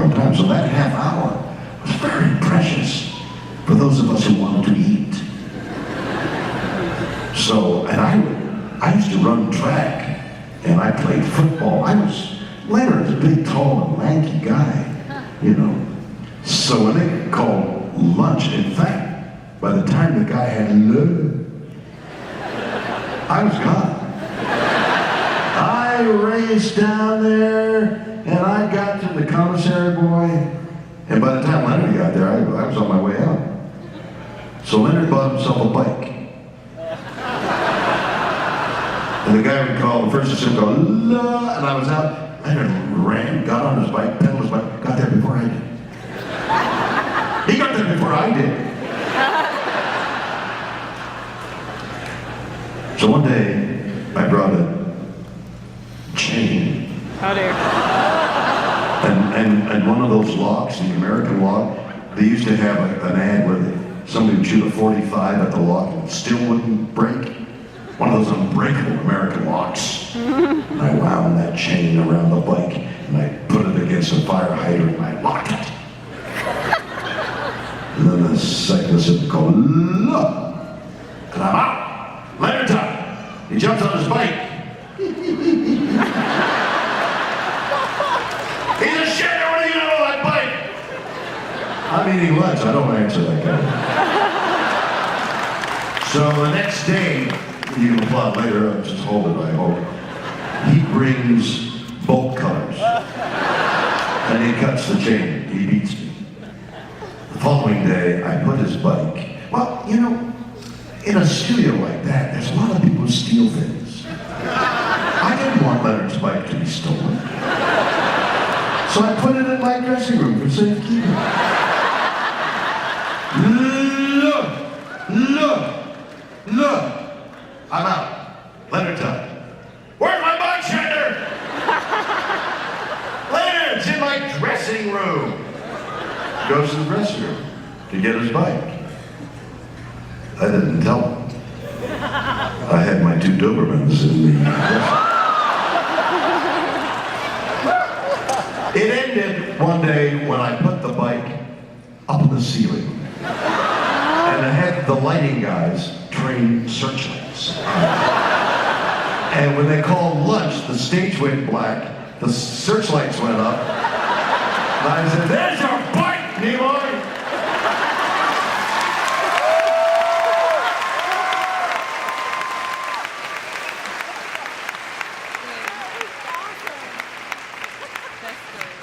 long time. So that half hour was very precious for those of us who wanted to eat. So, and I used to run track, and I played football. Leonard was a big, tall, and lanky guy, you know. So when they called lunch, in fact, by the time the guy had lunch, I was gone. I raced down there, and I got to the commissary boy, and by the time Leonard got there, I was on my way out. So Leonard bought himself a bike. And the guy would call, the first assistant would go, la, and I was out. Leonard ran, got on his bike, pedaled his bike, got there before I did. He got there before I did. So one day, I brought a chain. Oh dear. And one of those locks, the American lock, they used to have an ad where somebody would shoot a 45 at the lock and it still wouldn't break. One of those unbreakable American locks. And I wound that chain around the bike and I put it against a fire hydrant and I locked it. And then the cyclist would go, look! And I'm out! Leonard's out! He jumps on his bike. He's a shitter, what do you know of that bike? I'm eating lunch, I don't answer that guy. So the next day, you can applaud later, I'll just hold it, I hope. He brings bolt cutters. And he cuts the chain, he beats me. The following day, I put his bike. Well, you know, in a studio like that, there's a lot of people who steal things. I didn't want Leonard's bike to be stolen. So I put it in my dressing room for safekeeping. Look! I'm out. Leonard's out. Where's my bike, Shatner? Leonard's in my dressing room. Goes to the dressing room to get his bike. I didn't tell him. I had my two Dobermans in the It ended one day when I put the bike up in the ceiling. And I had the lighting guys train searchlights. And when they called lunch, the stage went black, the searchlights went up, and I said, there's your bike, Nimoy!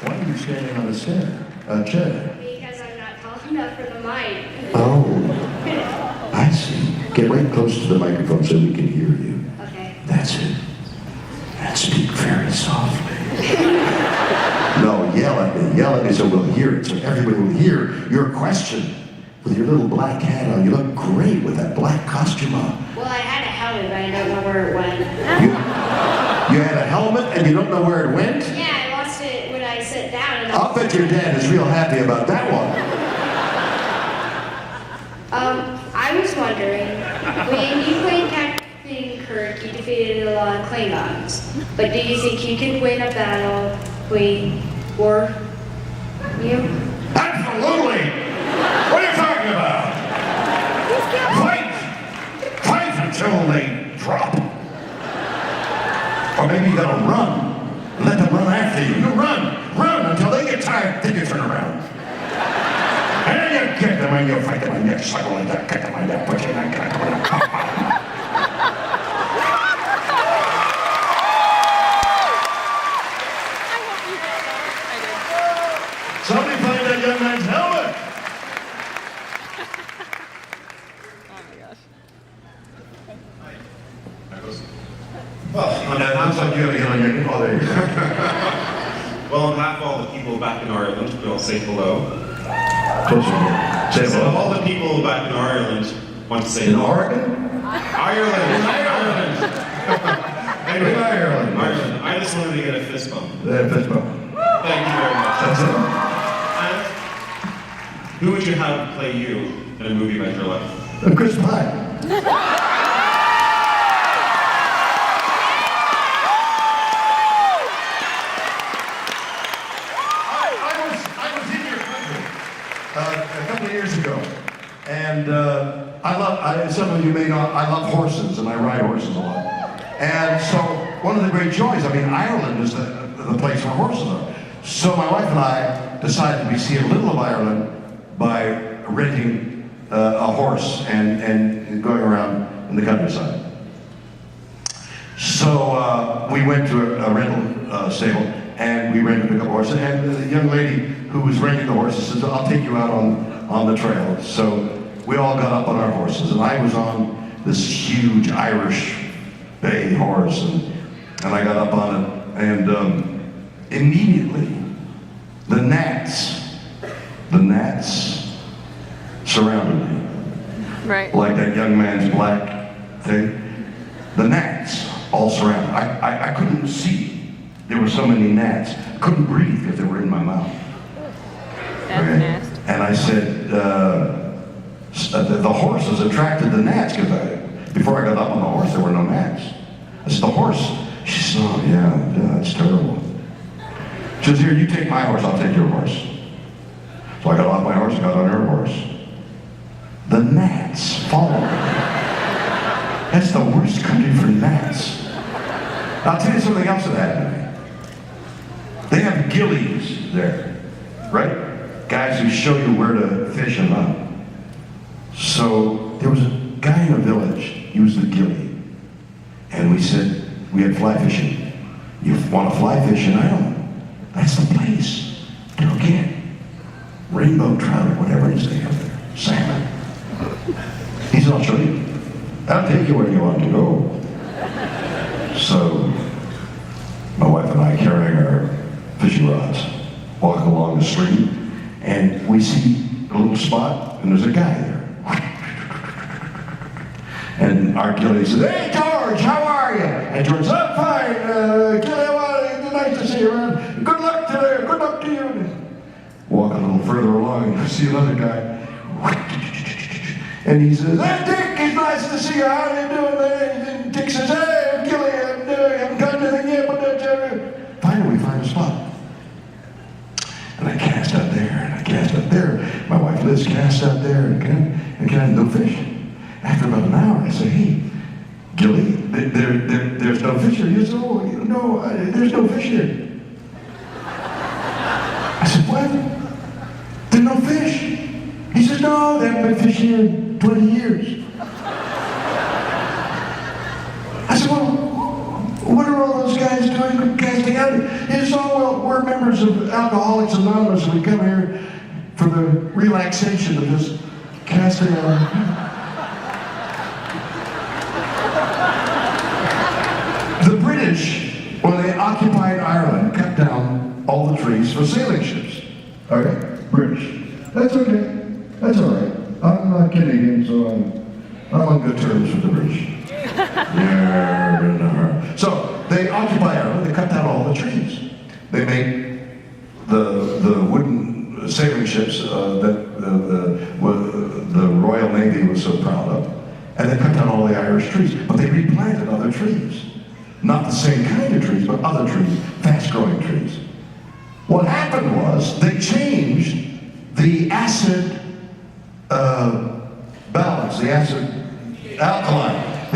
Why are you standing on a chair? Because I'm not tall enough for the mic. Oh, I see. Get right close to the microphone so we can hear you. Okay. That's it. And speak very softly. No, yell at me so we'll hear it, so everybody will hear your question. With your little black hat on, you look great with that black costume on. Well, I had a helmet, but I don't know where it went. You had a helmet and you don't know where it went? Yeah, I lost it when I sat down. And I'll bet your dad is real happy about that one. I was wondering, when you played Captain Kirk, you defeated a lot of Klingons. But do you think you could win a battle for you? Absolutely! What are you talking about? Fight until they drop. Or maybe you gotta run. Let them run after you. You run until they get tired, then you turn around. And then you get them and you fight them and you cycle like that, kick them like that, push them like that, come on. Somebody find that young man's helmet! Oh my gosh. Well, that sounds like you have a young man. Oh, there you go. Well, on behalf of all the people back in Ireland, we all say hello. Say So hello. all the people back in Ireland want to say In hello. Oregon? Ireland! Anyway, Ireland. Ireland. I just wanted to get a fist bump. Fist bump. Thank you very much. That's it. And who would you have play you in a movie about your life? Chris Pine. couple of years ago, and some of you may know, I love horses, and I ride horses a lot. And so, one of the great joys, Ireland is the place where horses are. So my wife and I decided we'd see a little of Ireland by renting a horse and going around in the countryside. So we went to a rental stable, and we rented a couple horses, and the young lady who was renting the horses says, I'll take you out on the trail. So we all got up on our horses, and I was on this huge Irish bay horse, and I got up on it, and immediately the gnats surrounded me. Right. Like that young man's black thing. The gnats all surrounded. I couldn't see. There were so many gnats. I couldn't breathe because they were in my mouth. That's Okay? nasty. And I said, the horses attracted the gnats because before I got up on the horse, there were no gnats. I said, the horse? She said, oh yeah, that's terrible. She says, here, you take my horse, I'll take your horse. So I got off my horse and got on her horse. The gnats followed me. That's the worst country for gnats. I'll tell you something else that happened to me. They have gillies there, right? Guys who show you where to fish and hunt. So there was a guy in a village, he was the gillie. And we said, we had fly fishing. You want to fly fish in Ireland? That's the place to go get rainbow trout or whatever it is they have there. Salmon. He said, I'll show you. I'll take you where you want to go. So, my wife and I carrying our fishing rods, walk along the stream, and we see a little spot, and there's a guy there. And our gillie says, hey George, how are you? And George says, I'm fine, gillie, well, nice to see you around. Good luck today, good luck to you. Walk a little further along, and see another guy. And he says, hey Dick, it's nice to see you, how are you doing there? And Dick says, hey gillie, I haven't got anything yet, but finally we find a spot. And I cast out there, and I cast out there. My wife Liz cast out there, and can I no fish. After about an hour, I say, hey, gillie, there's no fish here. He says, oh, no, there's no fish here. I said, what? There's no fish? He says, no, they haven't been fishing here in 20 years. I said, well, what are all those guys doing casting out? He says, oh, well, we're members of Alcoholics Anonymous. We come here for the relaxation of just casting out. The British, when they occupied Ireland, cut down all the trees for sailing ships. Okay? British. That's okay. That's all right. I'm not Canadian, so I'm on good terms with the British. So they occupy Ireland. They cut down all the trees. They made the wooden sailing ships that the Royal Navy was so proud of, and they cut down all the Irish trees. But they replanted other trees. Not the same kind of trees, but other trees, fast-growing trees. What happened was they changed the acid balance, the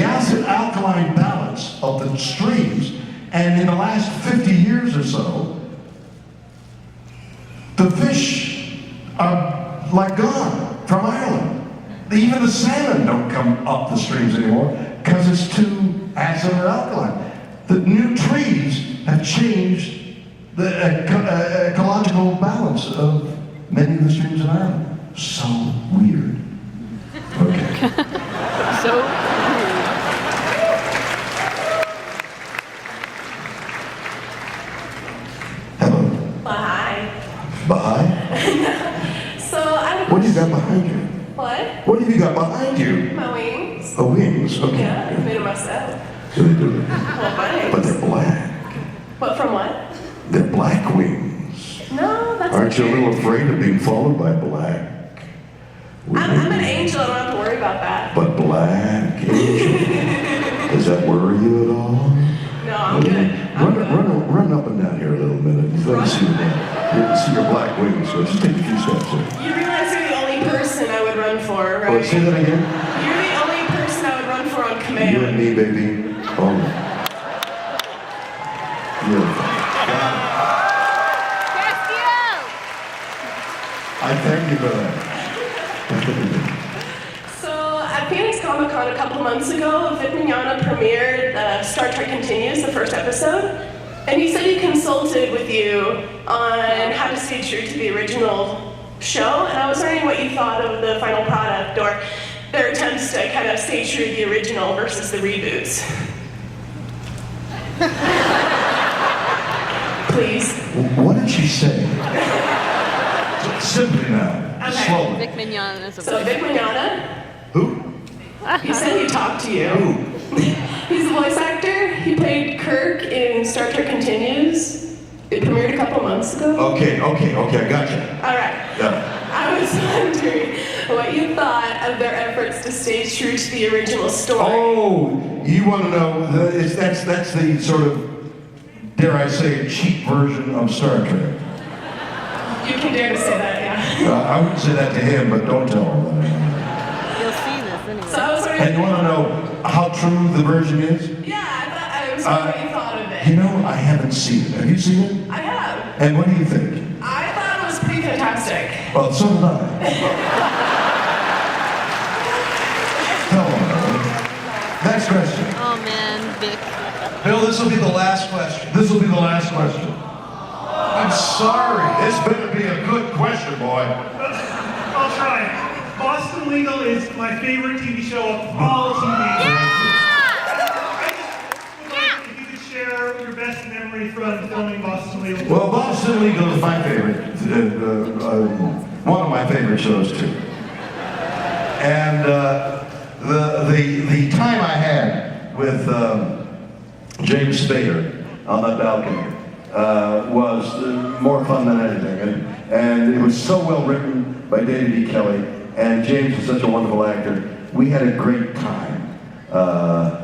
acid-alkaline balance of the streams, and in the last 50 years or so, the fish are like gone from Ireland. Even the salmon don't come up the streams anymore because it's too acid or alkaline. The new trees have changed the ecological balance of many of the streams in Ireland. So weird. Okay. So Hello. Bye. Bye. So I What do you got behind you? What? What have you got behind you? My wings. Oh, wings. Okay. Yeah, I made them myself. So they do it. Well, thanks. But they're black. What, from what? They're black wings. No, that's Aren't you a okay. little afraid of being followed by black? I'm an angel. I don't have to worry about that. But black angel. Does that worry you at all? No, I'm good. I'm good. Run up and down here a little minute. Let me see your black wings. So just take a few steps here. You realize you're the only run for, Oh, right? say that again? You're the only person I would run for on command. You and me, baby. Oh. Beautiful. Got it. I thank you for that. So at Phoenix Comic Con a couple months ago, Vic Mignogna premiered Star Trek Continues, the first episode, and he said he consulted with you on how to stay true to the original show, and I was wondering what you thought of the final product or their attempts to kind of stay true to the original versus the reboots. Please. What did she say? Simply now. Okay. Slowly. Vic Mignon is a So Vic Mignogna, Who? he said he talked to you. Who? He's a voice actor. He played Kirk in Star Trek Continues. It premiered a couple months ago. Okay, I gotcha. All right. Yeah. I was wondering what you thought of their efforts to stay true to the original story. Oh, you want to know, that's the sort of, dare I say, cheap version of Star Trek. You can dare to say that, yeah. I wouldn't say that to him, but don't tell him that. You'll see this anyway. So I was wondering. And you want to know how true the version is? Yeah, I was wondering what you thought of it. You know, I haven't seen it. Have you seen it? I have. And what do you think? I thought it was pretty fantastic. Well, so did I. Tell him. Next question. Oh man, Vic. Bill, this will be the last question. This will be the last question. I'm sorry. This better be a good question, boy. I'll try. Boston Legal is my favorite TV show of all TV. I just would like if you could share your best memory from filming Boston Legal. Well, Boston Legal is my favorite. One of my favorite shows, too. And the time I had with James Spader on that balcony was more fun than anything. And it was so well written by David E. Kelly, and James was such a wonderful actor. We had a great time.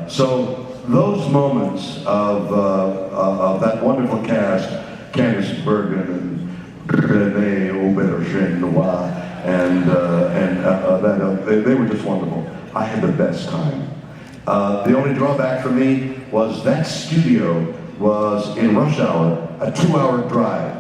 So those moments of that wonderful cast, Candice Bergen and René Aubergenois, and they were just wonderful. I had the best time. The only drawback for me was that studio was in rush hour, a 2-hour drive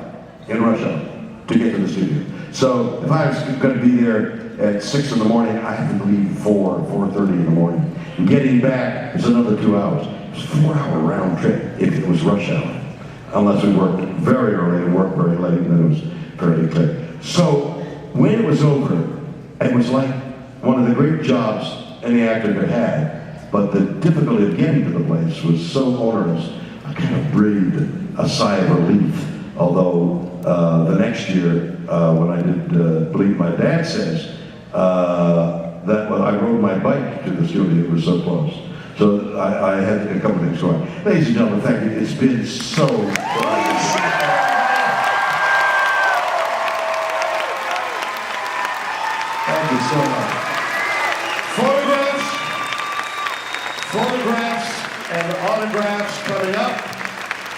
in rush hour to get to the studio. So if I was going to be there at 6 in the morning, I had to leave 4:30 in the morning. And getting back is another 2 hours. It was a 4-hour round trip if it was rush hour. Unless we worked very early and worked very late, and then it was fairly clear. So when it was over, it was like one of the great jobs any actor could have. But the difficulty of getting to the place was so onerous, I kind of breathed a sigh of relief. Although the next year, when I did Believe My Dad Says, that when I rode my bike to the studio, it was so close. So I had a couple of things going. Ladies and gentlemen, thank you. It's been so fun. Thank you so much. Photographs and autographs coming up.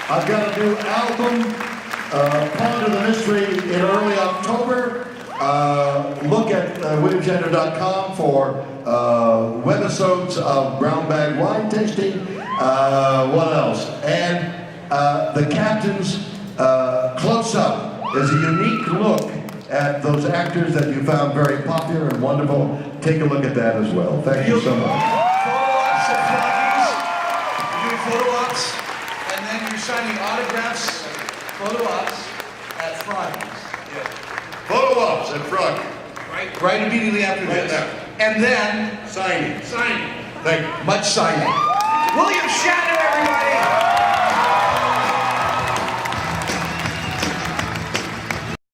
I've got a new album, Ponder the Mystery, in early October. Look at WilliamShatner.com for webisodes of Brown Bag Wine Tasting. What else? And the Captain's Close-Up is a unique look at those actors that you found very popular and wonderful. Take a look at that as well. Thank you so much. Photo ops, and then you're signing autographs, photo ops at Froggy's. Yes. Photo ops at Frog. Right immediately after Right this. now. And then Signing. signing. Thank you. Much signing. William Shatner, everybody!